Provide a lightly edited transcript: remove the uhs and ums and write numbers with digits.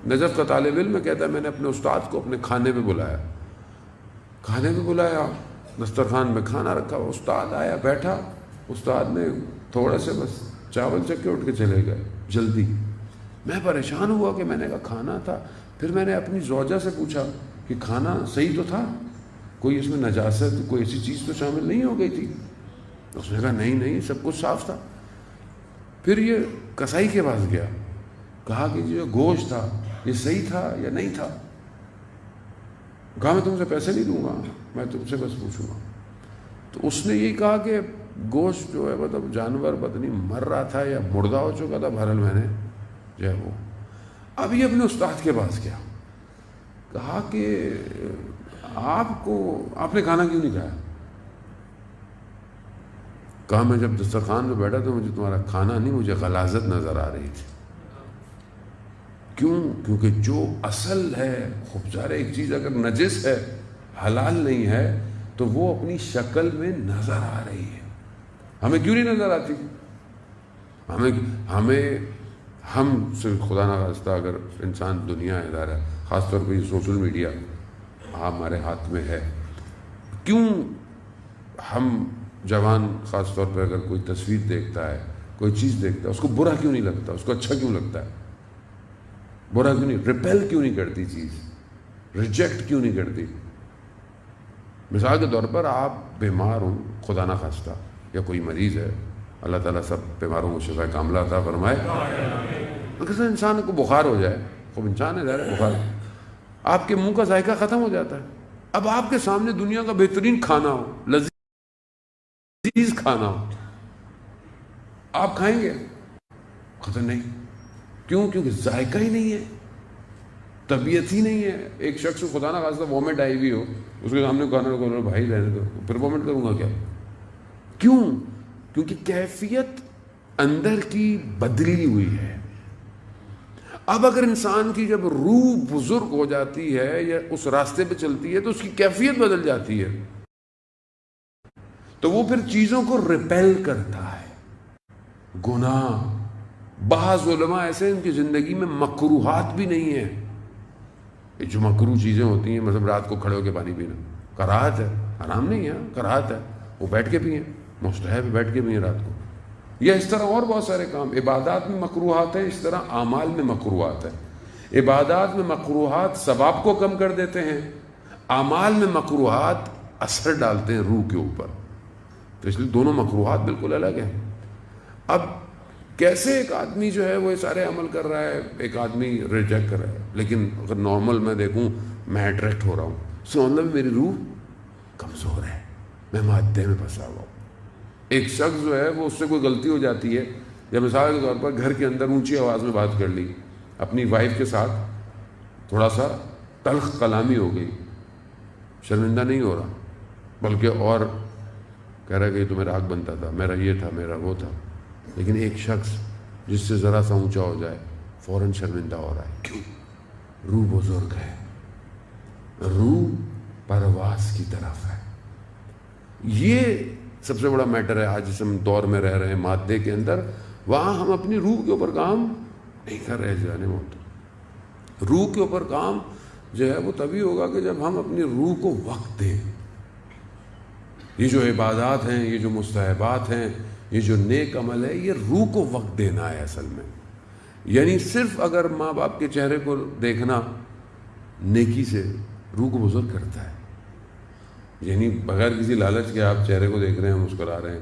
Najaf کا طالب علم کہتا ہے میں نے اپنے استاد کو اپنے کھانے پہ بلایا، دسترخوان میں کھانا رکھا، استاد آیا بیٹھا، استاد نے تھوڑے سے بس چاول چکھ کے اٹھ کے چلے گئے جلدی. میں پریشان ہوا کہ میں نے کہا کھانا تھا. پھر میں نے اپنی زوجہ سے پوچھا کہ کھانا صحیح تو تھا، کوئی اس میں نجاست کوئی ایسی چیز تو شامل نہیں ہو گئی تھی؟ اس نے کہا نہیں سب کچھ صاف تھا. پھر یہ کسائی کے پاس گیا، کہا کہ جو گوشت تھا یہ صحیح تھا یا نہیں تھا؟ کہا میں تم سے پیسے نہیں دوں گا، میں تم سے بس پوچھوں گا. تو اس نے یہی کہا کہ گوشت جو ہے مطلب جانور پتہ نہیں مر رہا تھا یا مردہ ہو چکا تھا، بہرحال میں نے جو ہے وہ. اب یہ اپنے استاد کے پاس گیا، کہا کہ آپ نے کھانا کیوں نہیں کھایا؟ کہا میں جب دسترخوان پہ بیٹھا تو مجھے تمہارا کھانا نہیں، مجھے غلاظت نظر آ رہی تھی. کیوں؟ کیونکہ جو اصل ہے، خوبصورت ایک چیز اگر نجس ہے، حلال نہیں ہے، تو وہ اپنی شکل میں نظر آ رہی ہے. ہمیں کیوں نہیں نظر آتی؟ ہم صرف خدا نخواستہ اگر انسان دنیا ادارہ ہے، خاص طور پہ سوشل میڈیا ہمارے ہاتھ میں ہے، کیوں ہم جوان خاص طور پہ اگر کوئی تصویر دیکھتا ہے، کوئی چیز دیکھتا ہے، اس کو برا کیوں نہیں لگتا؟ اس کو اچھا کیوں لگتا ہے؟ برا کیوں نہیں، ریپیل کیوں نہیں کرتی چیز، ریجیکٹ کیوں نہیں کرتی؟ مثال کے طور پر آپ بیمار ہوں خدا نخواستہ، یا کوئی مریض ہے، اللہ تعالیٰ سب بیماروں کو شفا کاملہ عطا فرمائے. اگر انسان کو بخار ہو جائے، خوب انسان ہے ظاہر ہے، بخار، آپ کے منہ کا ذائقہ ختم ہو جاتا ہے. اب آپ کے سامنے دنیا کا بہترین کھانا ہو، لذیذ کھانا ہو، آپ کھائیں گے؟ خطر نہیں. کیوں؟ کیونکہ ذائقہ ہی نہیں ہے، طبیعت ہی نہیں ہے. ایک شخص کو خدا نہ خاصہ وومٹ آئی ہوئی ہو، اس کے سامنے کھانا رکھو، بھائی رہنے دو، پھر وومٹ کروں گا کیا؟ کیوں؟ کیونکہ کیفیت اندر کی بدلی ہوئی ہے. اب اگر انسان کی جب روح بزرگ ہو جاتی ہے یا اس راستے پہ چلتی ہے تو اس کی کیفیت بدل جاتی ہے، تو وہ پھر چیزوں کو ریپیل کرتا ہے. گناہ، بعض علماء ایسے ان کی زندگی میں مکروہات بھی نہیں ہیں. یہ جو مکروہ چیزیں ہوتی ہیں، مثلا رات کو کھڑے ہو کے پانی پینا، کراہت ہے، حرام نہیں ہے، کراہت ہے، وہ بیٹھ کے پئیں، مستحب بیٹھ کے پئیں رات کو. یا اس طرح اور بہت سارے کام، عبادات میں مکروہات ہیں، اس طرح اعمال میں مکروہات ہیں. عبادات میں مکروہات ثواب کو کم کر دیتے ہیں، اعمال میں مکروہات اثر ڈالتے ہیں روح کے اوپر. تو اس لیے دونوں مکروہات بالکل الگ ہیں. اب کیسے ایک آدمی جو ہے وہ سارے عمل کر رہا ہے، ایک آدمی ریجیکٹ کر رہا ہے، لیکن اگر نارمل میں دیکھوں میں اٹریکٹ ہو رہا ہوں، اس کا مطلب میری روح کمزور ہے، میں مادے میں پھنسا ہوا ہوں. ایک شخص جو ہے وہ اس سے کوئی غلطی ہو جاتی ہے، یا مثال کے طور پر گھر کے اندر اونچی آواز میں بات کر لی، اپنی وائف کے ساتھ تھوڑا سا تلخ کلامی ہو گئی، شرمندہ نہیں ہو رہا، بلکہ اور کہہ رہا کہ یہ تو میرا حق بنتا تھا، میرا یہ تھا، میرا وہ تھا. لیکن ایک شخص جس سے ذرا سا اونچا ہو جائے فوراً شرمندہ ہو رہا ہے. کیوں؟ روح بزرگ ہے، روح پرواز کی طرف ہے. یہ سب سے بڑا میٹر ہے. آج جس ہم دور میں رہ رہے ہیں مادے کے اندر، وہاں ہم اپنی روح کے اوپر کام نہیں کر رہے. جانے موت، روح کے اوپر کام جو ہے وہ تبھی ہوگا کہ جب ہم اپنی روح کو وقت دیں. یہ جو عبادات ہیں، یہ جو مستحبات ہیں، یہ جو نیک عمل ہے، یہ روح کو وقت دینا ہے اصل میں. یعنی صرف اگر ماں باپ کے چہرے کو دیکھنا نیکی سے روح کو بزرگ کرتا ہے. یعنی بغیر کسی لالچ کے آپ چہرے کو دیکھ رہے ہیں، مسکرا رہے ہیں.